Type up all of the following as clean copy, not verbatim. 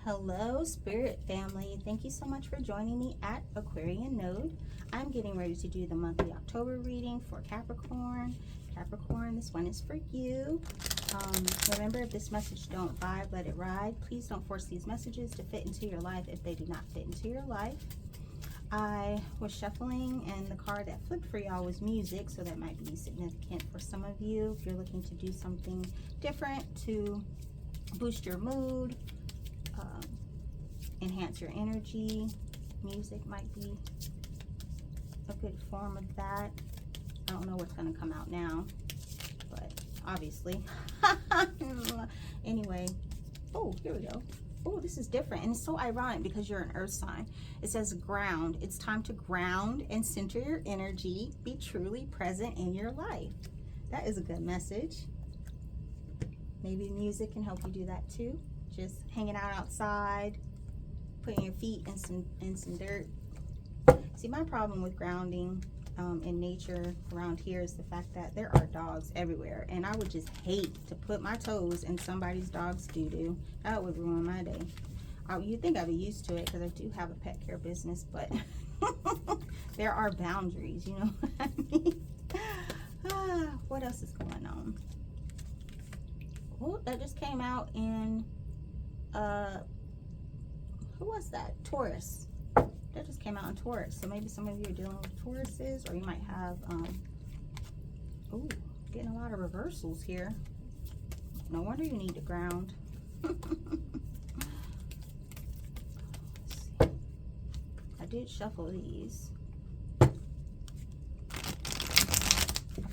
Hello, Spirit family. Thank you so much for joining me at Aquarian Node. I'm getting ready to do the monthly October reading for Capricorn. Capricorn, this one is for you. Remember, if this message don't vibe, let it ride. Please don't force these messages to fit into your life if they do not fit into your life. I was shuffling, and the card that flipped for y'all was music, so that might be significant for some of you if you're looking to do something different to boost your mood, enhance your energy. Music might be a good form of that. I don't know what's going to come out now, but obviously. Anyway, oh, here we go. Oh, this is different, and it's so ironic because you're an earth sign. It says ground. It's time to ground and center your energy. Be truly present in your life. That is a good message. Maybe music can help you do that too. Just hanging out outside, putting your feet in some dirt. See, my problem with grounding in nature around here is the fact that there are dogs everywhere, and I would just hate to put my toes in somebody's dog's doo-doo. That would ruin my day. You'd think I'd be used to it because I do have a pet care business, but there are boundaries, you know what I mean? What else is going on? Oh, that just came out in who was that? Taurus. That just came out in Taurus. So maybe some of you are dealing with Tauruses, or you might have ooh, getting a lot of reversals here. No wonder you need to ground. I did shuffle these. I've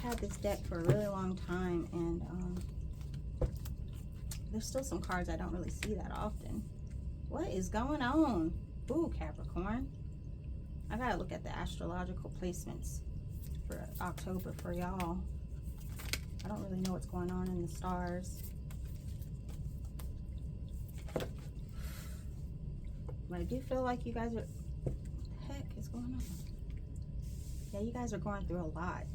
had this deck for a really long time, and there's still some cards I don't really see that often. What is going on? Ooh, Capricorn. I gotta look at the astrological placements for October for y'all. I don't really know what's going on in the stars. But I do feel like you guys are... What the heck is going on? Yeah, you guys are going through a lot.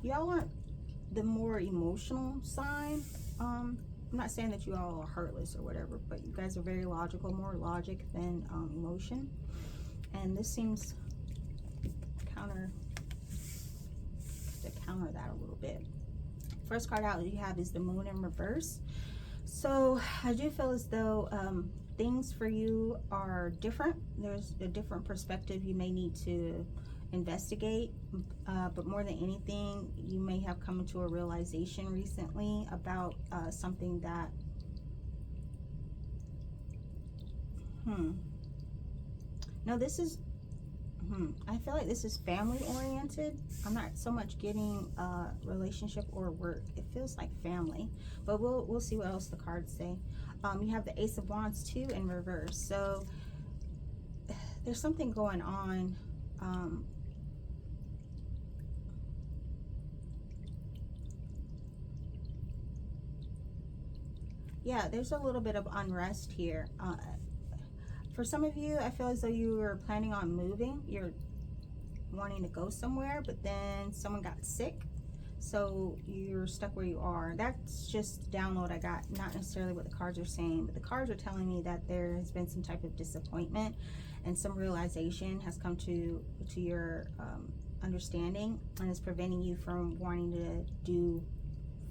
Y'all aren't the more emotional sign. I'm not saying that you all are heartless or whatever, but you guys are very logical, more logic than emotion. And this seems to counter that a little bit. First card out that you have is the Moon in reverse. So I do feel as though things for you are different. There's a different perspective you may need to investigate, but more than anything, you may have come into a realization recently about something that no, this is I feel like this is family oriented. I'm not so much getting relationship or work. It feels like family, but we'll see what else the cards say. You have the Ace of Wands too in reverse, so there's something going on. Yeah, there's a little bit of unrest here. For some of you, I feel as though you were planning on moving. You're wanting to go somewhere, but then someone got sick, so you're stuck where you are. That's just the download I got, not necessarily what the cards are saying, but the cards are telling me that there has been some type of disappointment and some realization has come to your understanding, and is preventing you from wanting to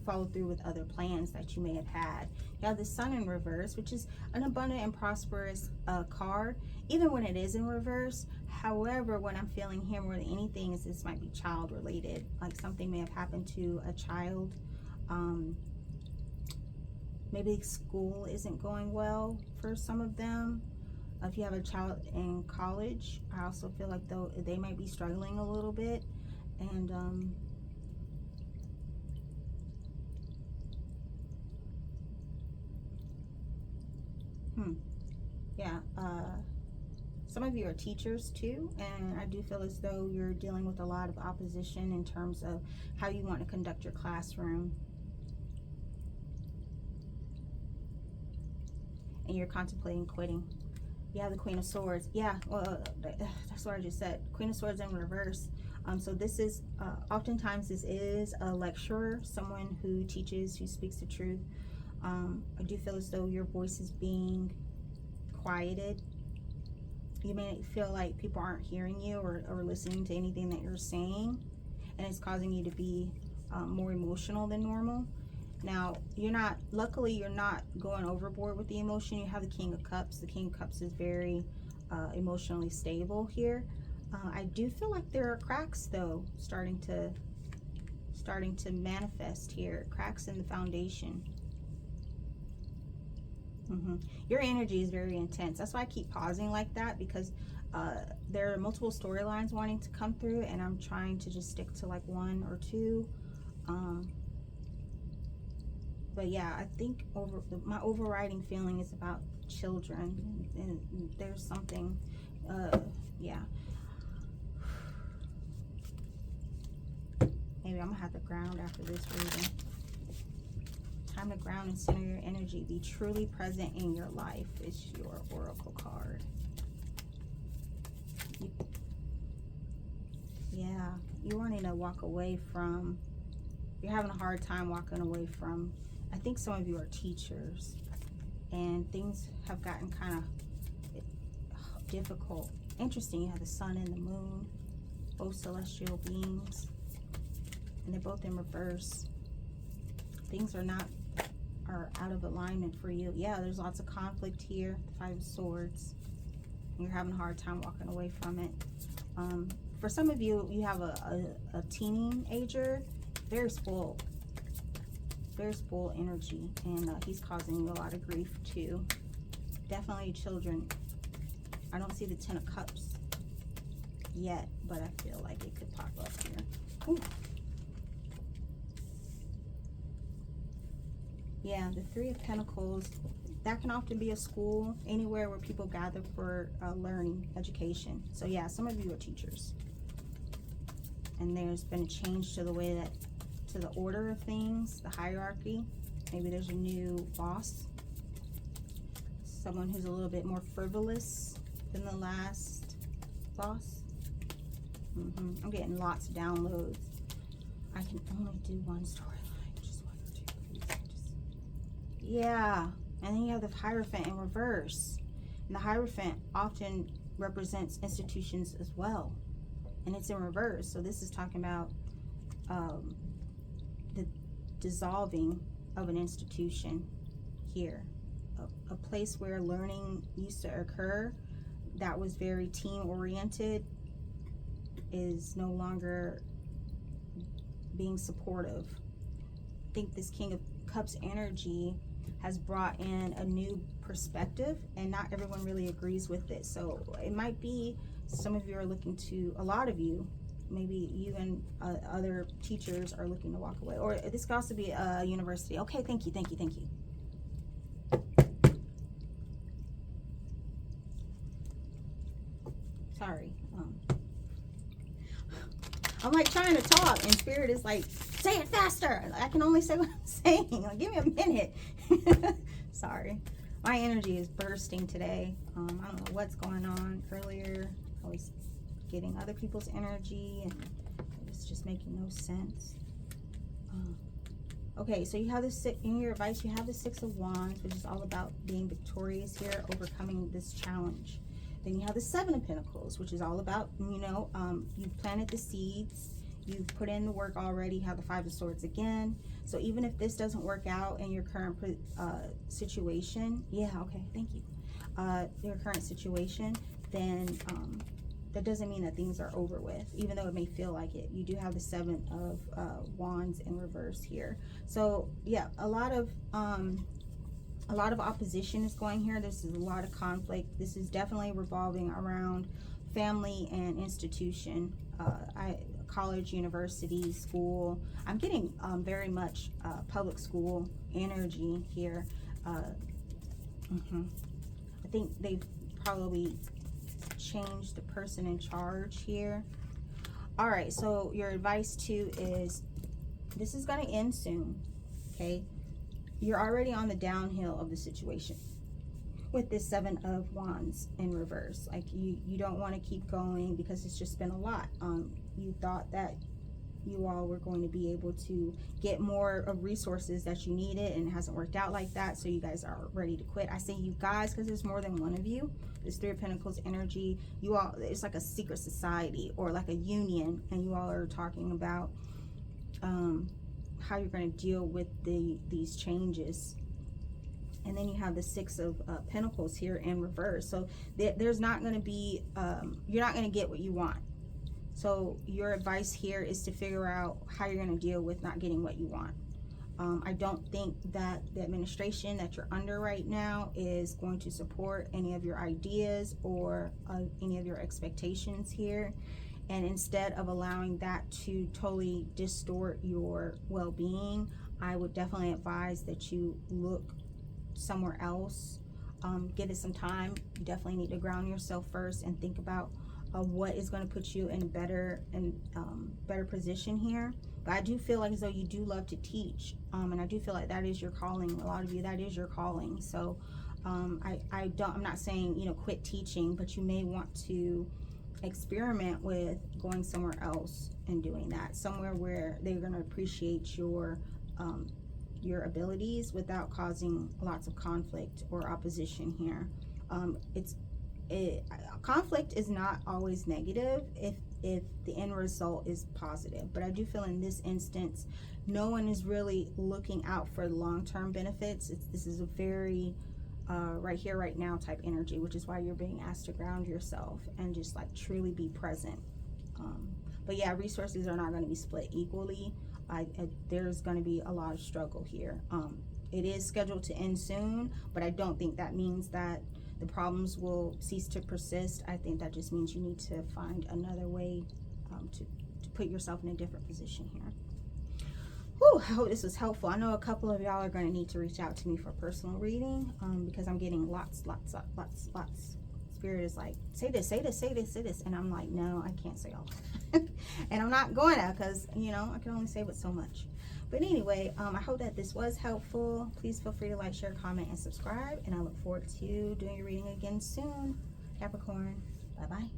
follow through with other plans that you may have had. You have the Sun in reverse, which is an abundant and prosperous card, even when it is in reverse. However, what I'm feeling here more than anything is this might be child related. Like something may have happened to a child. Maybe school isn't going well for some of them. If you have a child in college, I also feel like though they might be struggling a little bit. And yeah, some of you are teachers too, and I do feel as though you're dealing with a lot of opposition in terms of how you want to conduct your classroom, and you're contemplating quitting. You have the Queen of Swords. Yeah, well, that's what I just said. Queen of Swords in reverse. So this is oftentimes this is a lecturer, someone who teaches, who speaks the truth. I do feel as though your voice is being quieted. You may feel like people aren't hearing you or listening to anything that you're saying, and it's causing you to be more emotional than normal. Now, luckily you're not going overboard with the emotion. You have the King of Cups. The King of Cups is very emotionally stable here. I do feel like there are cracks, though, starting to manifest here. Cracks in the foundation. Your energy is very intense. That's why I keep pausing like that, because there are multiple storylines wanting to come through, and I'm trying to just stick to like one or two. But yeah, I think my overriding feeling is about children, and there's something, yeah. Maybe I'm gonna have to ground after this reading. Time to ground and center your energy. Be truly present in your life is your oracle card. Yeah, you're wanting to walk away from, you're having a hard time walking away from, I think some of you are teachers, and things have gotten kind of difficult. Interesting, you have the sun and the moon, both celestial beings, and they're both in reverse. Things are out of alignment for you. Yeah, there's lots of conflict here. The Five of Swords. And you're having a hard time walking away from it. For some of you, you have a teenager, very spoiled energy, and he's causing you a lot of grief too. Definitely children. I don't see the Ten of Cups yet, but I feel like it could pop up here. Ooh. Yeah, the Three of Pentacles, that can often be a school, anywhere where people gather for learning, education. So yeah, some of you are teachers. And there's been a change to the way that, to the order of things, the hierarchy. Maybe there's a new boss. Someone who's a little bit more frivolous than the last boss. I'm getting lots of downloads. I can only do one storyline. Yeah, and then you have the Hierophant in reverse. And the Hierophant often represents institutions as well. And it's in reverse. So this is talking about the dissolving of an institution here. A place where learning used to occur that was very team-oriented is no longer being supportive. I think this King of Cups energy has brought in a new perspective, and not everyone really agrees with it. So it might be some of you are looking to, a lot of you, maybe you and other teachers are looking to walk away. Or this could also be a university. Okay, thank you. Sorry. I'm like trying to talk, and Spirit is like, say it faster. I can only say what I'm saying. Like, give me a minute. Sorry. My energy is bursting today. I don't know what's going on. Earlier, I was getting other people's energy, and it's just making no sense. Okay, so you have this, in your advice, you have the Six of Wands, which is all about being victorious here, overcoming this challenge. Then you have the Seven of Pentacles, which is all about, you've planted the seeds, you've put in the work already. You have the Five of Swords again. So even if this doesn't work out in your current situation, yeah, okay, thank you. Your current situation, then that doesn't mean that things are over with, even though it may feel like it. You do have the Seven of Wands in reverse here. So yeah, a lot of opposition is going here. This is a lot of conflict. This is definitely revolving around family and institution. College, university, school. I'm getting very much public school energy here. I think they've probably changed the person in charge here. All right, so your advice too is this is going to end soon. Okay, you're already on the downhill of the situation with this Seven of Wands in reverse. Like you don't want to keep going because it's just been a lot. You thought that you all were going to be able to get more of resources that you needed, and it hasn't worked out like that, so you guys are ready to quit. I say you guys because there's more than one of you. This Three of Pentacles energy, you all, it's like a secret society or like a union, and you all are talking about how you're going to deal with these changes. And then you have the Six of Pentacles here in reverse. So there's not going to be, you're not going to get what you want. So your advice here is to figure out how you're going to deal with not getting what you want. I don't think that the administration that you're under right now is going to support any of your ideas or any of your expectations here. And instead of allowing that to totally distort your well-being, I would definitely advise that you look somewhere else. Give it some time. You definitely need to ground yourself first and think about what is going to put you in a better position here. But I do feel like as though you do love to teach, and I do feel like that is your calling. A lot of you, that is your calling. So I'm not saying, you know, quit teaching, but you may want to experiment with going somewhere else and doing that, somewhere where they're going to appreciate your abilities without causing lots of conflict or opposition here. Conflict is not always negative if the end result is positive, but I do feel in this instance no one is really looking out for long-term benefits. This is a very right here right now type energy, which is why you're being asked to ground yourself and just like truly be present. But yeah, resources are not going to be split equally. There's going to be a lot of struggle here. It is scheduled to end soon, but I don't think that means that the problems will cease to persist. I think that just means you need to find another way to put yourself in a different position here. Whew, I hope this was helpful. I know a couple of y'all are going to need to reach out to me for personal reading because I'm getting lots. Spirit is like, say this, say this, say this, say this. And I'm like, no, I can't say all that. And I'm not going to, because, you know, I can only say but so much. But anyway, I hope that this was helpful. Please feel free to like, share, comment, and subscribe. And I look forward to doing your reading again soon. Capricorn, bye-bye.